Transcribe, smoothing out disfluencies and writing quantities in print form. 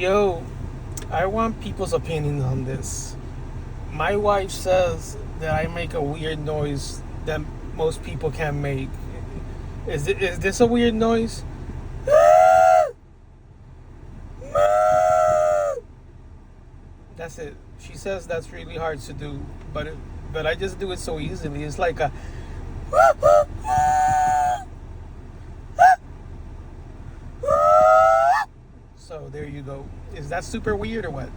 Yo, I want people's opinions on this. My wife says that I make a weird noise that most people can't make. Is this a weird noise? That's it. She says that's really hard to do, but I just do it so easily. It's like a so there you go. Is that super weird or what?